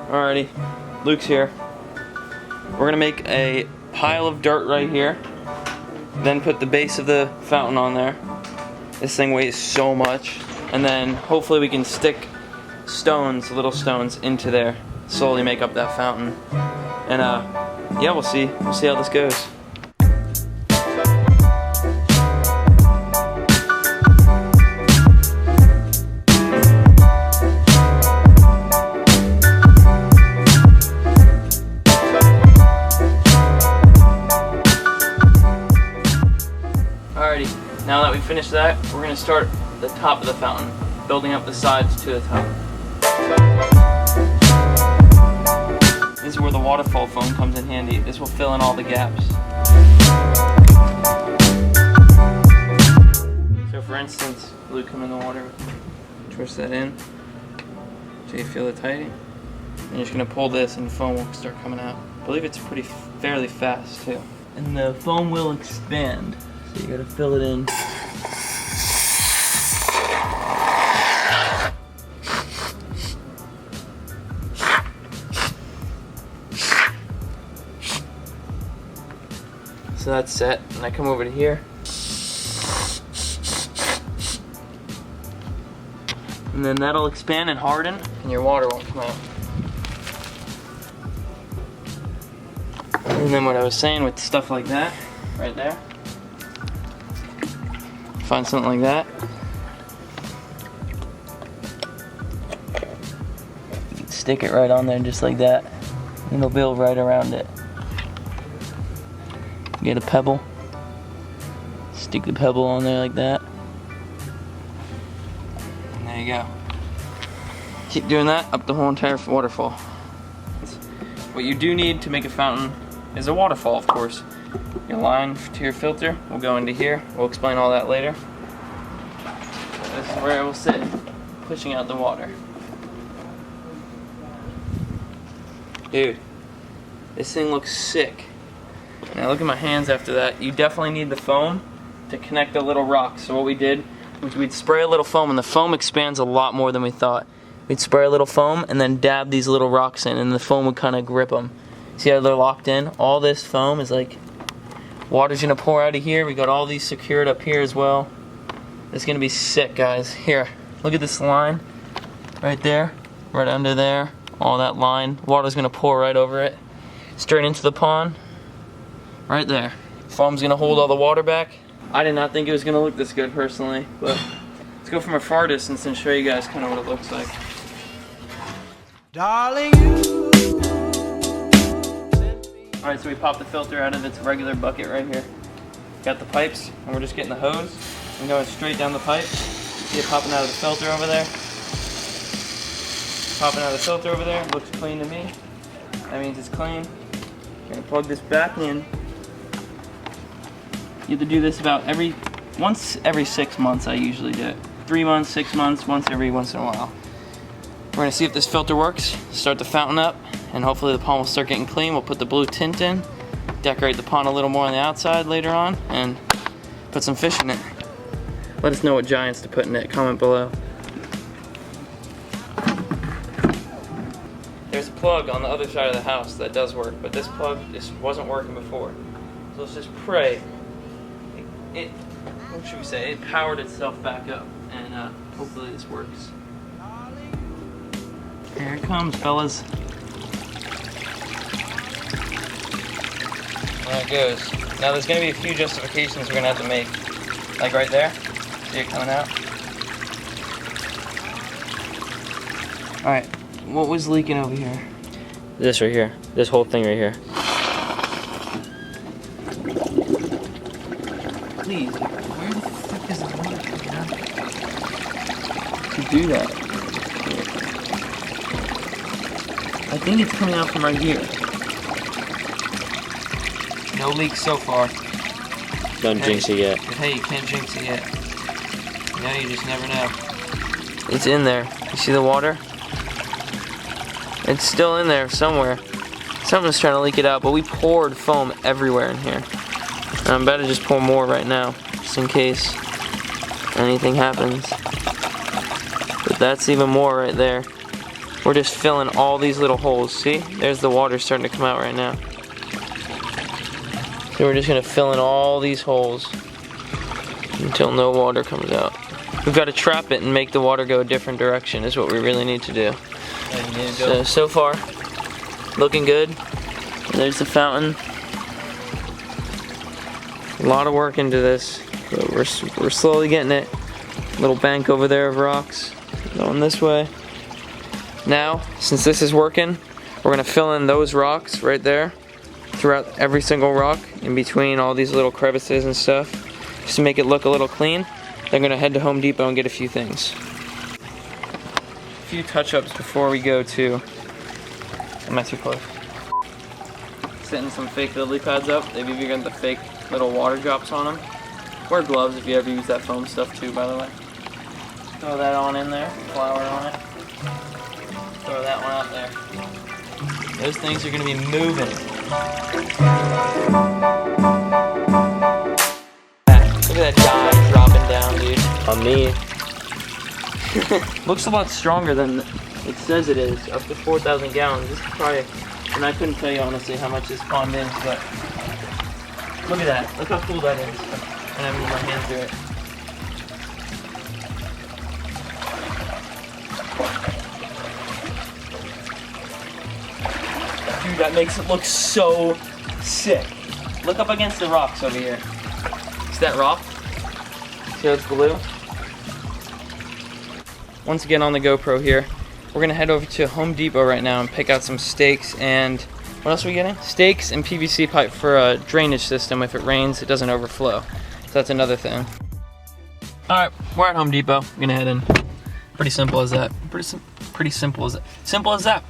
Alrighty, Luke's here. We're gonna make a pile of dirt right here, then put the base of the fountain on there. This thing weighs so much, and then hopefully we can stick stones, little stones, into there, slowly make up that fountain. And yeah, we'll see how this goes. Alrighty, now that we finished that, we're going to start the top of the fountain, building up the sides to the top. This is where the waterfall foam comes in handy. This will fill in all the gaps. So for instance, Luke, come in the water, twist that in, so you feel it tightening. And you're just going to pull this and the foam will start coming out. I believe it's fairly fast too. And the foam will expand. So you gotta fill it in. So that's set, and I come over to here. And then that'll expand and harden, and your water won't come out. And then what I was saying with stuff like that, right there. Find something like that. Stick it right on there just like that. And it'll build right around it. Get a pebble. Stick the pebble on there like that. And there you go. Keep doing that up the whole entire waterfall. What you do need to make a fountain is a waterfall, of course. Your line to your filter will go into here. We'll explain all that later. This is where it will sit, pushing out the water. Dude, this thing looks sick. Now look at my hands after that. You definitely need the foam to connect the little rocks. So what we did was we'd spray a little foam, and the foam expands a lot more than we thought. We'd spray a little foam and then dab these little rocks in, and the foam would kind of grip them. See how they're locked in? All this foam is like, water's gonna pour out of here. We got all these secured up here as well. It's gonna be sick, guys. Here, look at this line right there, right under there. All that line, water's gonna pour right over it, straight into the pond, right there. Foam's gonna hold all the water back. I did not think it was gonna look this good personally, but let's go from a far distance and show you guys kind of what it looks like. Darling, alright, so we popped the filter out of its regular bucket right here. Got the pipes, and we're just getting the hose and going straight down the pipe. See it popping out of the filter over there? Popping out of the filter over there. Looks clean to me. That means it's clean. We're gonna plug this back in. You have to do this about once every 6 months. I usually do it. 3 months, 6 months, once in a while. We're gonna see if this filter works. Start the fountain up, and hopefully the pond will start getting clean. We'll put the blue tint in, decorate the pond a little more on the outside later on, and put some fish in it. Let us know what giants to put in it. Comment below. There's a plug on the other side of the house that does work, but this plug just wasn't working before. So let's just pray. What should we say? It powered itself back up, and hopefully this works. Here it comes, fellas. There it goes. Now there's going to be a few justifications we're going to have to make. Like right there. See it coming out? Alright, what was leaking over here? This right here. This whole thing right here. Please, where the fuck is the water coming out? To do that. I think it's coming out from right here. No leaks so far. Don't jinx it yet. Hey, you can't jinx it yet. No, you just never know. It's in there. You see the water? It's still in there somewhere. Something's trying to leak it out, but we poured foam everywhere in here. And I'm about to just pour more right now, just in case anything happens. But that's even more right there. we're just filling all these little holes. See? There's the water starting to come out right now. So we're just gonna fill in all these holes until no water comes out. We've got to trap it and make the water go a different direction is what we really need to do. So far, looking good. There's the fountain. A lot of work into this, but we're slowly getting it. Little bank over there of rocks, going this way. Now, since this is working, we're gonna fill in those rocks right there, throughout every single rock, in between all these little crevices and stuff, just to make it look a little clean. Then I'm gonna head to Home Depot and get a few things. A few touch-ups before we go to, am I too close? Setting some fake lily pads up. They've even got the fake little water drops on them. Wear gloves if you ever use that foam stuff too, by the way. Throw that on in there, flour on it. Throw that one out there. Those things are gonna be moving. Look at that dye dropping down, dude. On me. Looks a lot stronger than it says it is, up to 4,000 gallons. This is probably, and I couldn't tell you honestly how much this pond is, but look at that. Look how cool that is. And I move my hand through it. Dude, that makes it look so sick. Look up against the rocks over here. See that rock? See how it's blue? Once again on the GoPro here, we're gonna head over to Home Depot right now and pick out some stakes and what else are we getting? Stakes and PVC pipe for a drainage system. If it rains, it doesn't overflow. So that's another thing. All right, we're at Home Depot. We're gonna head in. Pretty simple as that. Pretty simple as that. Simple as that.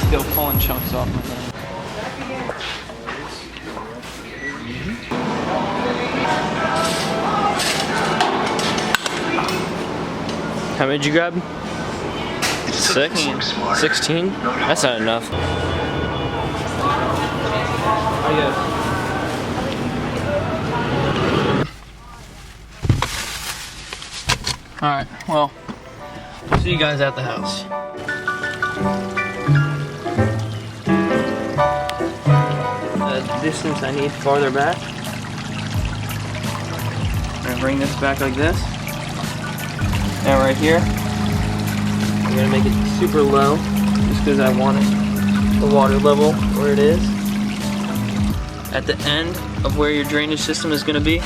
Still pulling chunks off my hand. How many did you grab? 6? 16? That's not enough. Oh, yeah. Alright, well, we'll see you guys at the house. The distance I need farther back. I'm gonna bring this back like this. And right here, I'm gonna make it super low, just because I want it, the water level where it is. At the end of where your drainage system is gonna be,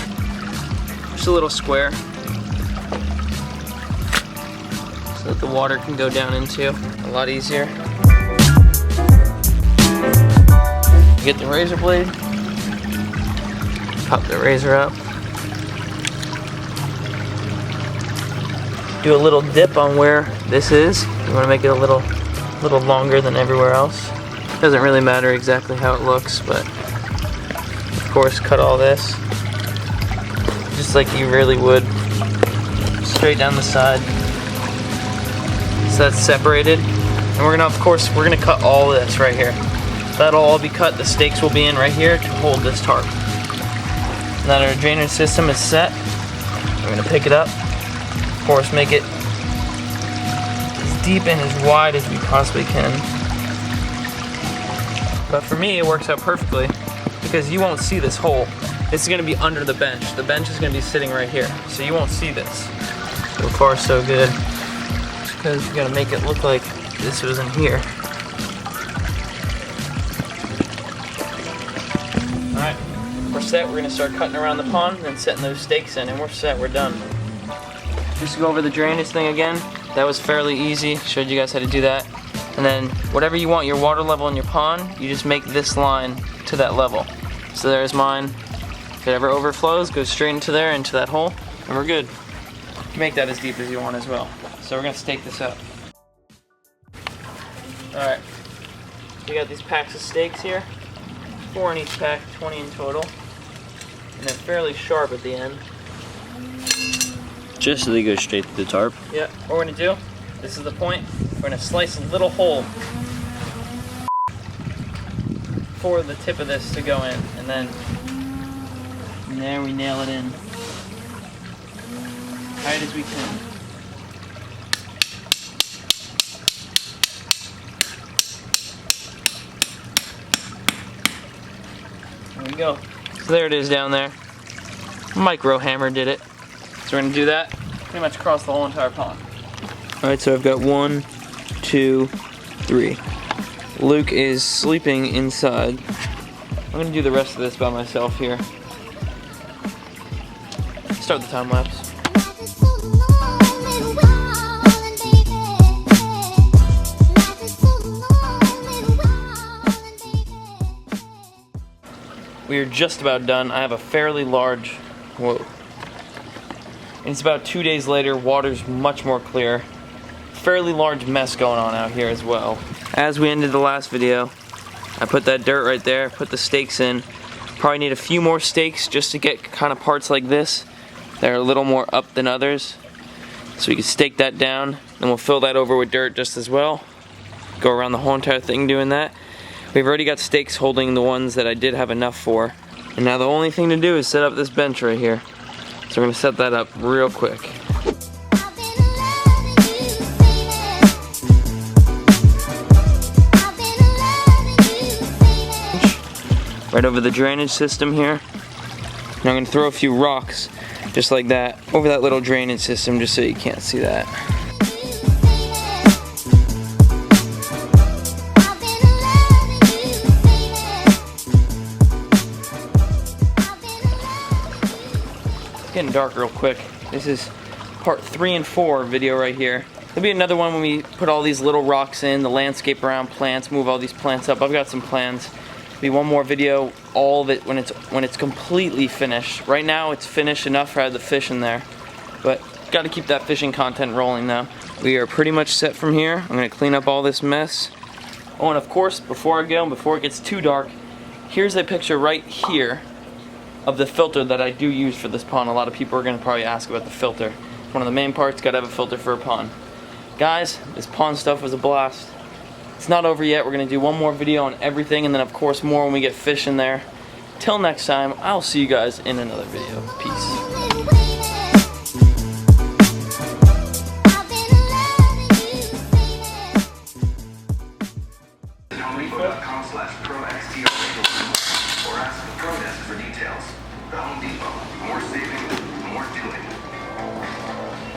just a little square, so that the water can go down into a lot easier. Get the razor blade, pop the razor up. Do a little dip on where this is. You want to make it a little longer than everywhere else. Doesn't really matter exactly how it looks, but of course cut all this just like you really would, straight down the side. So that's separated, and we're gonna cut all this right here. That'll all be cut. The stakes will be in right here to hold this tarp. Now that our drainage system is set, we're gonna pick it up. Of course, make it as deep and as wide as we possibly can. But for me, it works out perfectly because you won't see this hole. This is gonna be under the bench. The bench is gonna be sitting right here, so you won't see this. So far, so good. Just because we gotta make it look like this was in here. All right, we're set. We're gonna start cutting around the pond and setting those stakes in, and we're set. We're done. Just to go over the drainage thing again, that was fairly easy. Showed you guys how to do that. And then whatever you want your water level in your pond, you just make this line to that level. So there's mine. If it ever overflows, goes straight into there, into that hole, and we're good. You can make that as deep as you want as well. So we're gonna stake this up. All right, so we got these packs of stakes here. 4 in each pack, 20 in total. And they're fairly sharp at the end. Just so they go straight to the tarp. Yeah, what we're gonna do, this is the point, we're gonna slice a little hole for the tip of this to go in, and then And there we nail it in. Tight as we can. There we go. So there it is down there. Micro hammer did it. So we're gonna do that pretty much across the whole entire pond. Alright, so I've got 1, 2, 3. Luke is sleeping inside. I'm gonna do the rest of this by myself here. Start the time lapse. We are just about done. I have a fairly large, whoa. And it's about 2 days later, water's much more clear. Fairly large mess going on out here as well. As we ended the last video, I put that dirt right there, put the stakes in. Probably need a few more stakes just to get kind of parts like this. They're a little more up than others. So we can stake that down, and we'll fill that over with dirt just as well. Go around the whole entire thing doing that. We've already got stakes holding the ones that I did have enough for. And now the only thing to do is set up this bench right here. So we're gonna set that up real quick. Right over the drainage system here. Now I'm gonna throw a few rocks, just like that, over that little drainage system, just so you can't see that. Getting dark real quick. This is part 3 and 4 video right here. There'll be another one when we put all these little rocks in, the landscape around plants, move all these plants up. I've got some plans. There'll be one more video, all of it when it's completely finished. Right now it's finished enough for I have the fish in there, but got to keep that fishing content rolling now. We are pretty much set from here. I'm gonna clean up all this mess. Oh, and of course, before I go, before it gets too dark, here's a picture right here of the filter that I do use for this pond. A lot of people are going to probably ask about the filter. It's one of the main parts, got to have a filter for a pond. Guys, this pond stuff was a blast. It's not over yet. We're going to do one more video on everything, and then of course more when we get fish in there. Till next time, I'll see you guys in another video. Peace.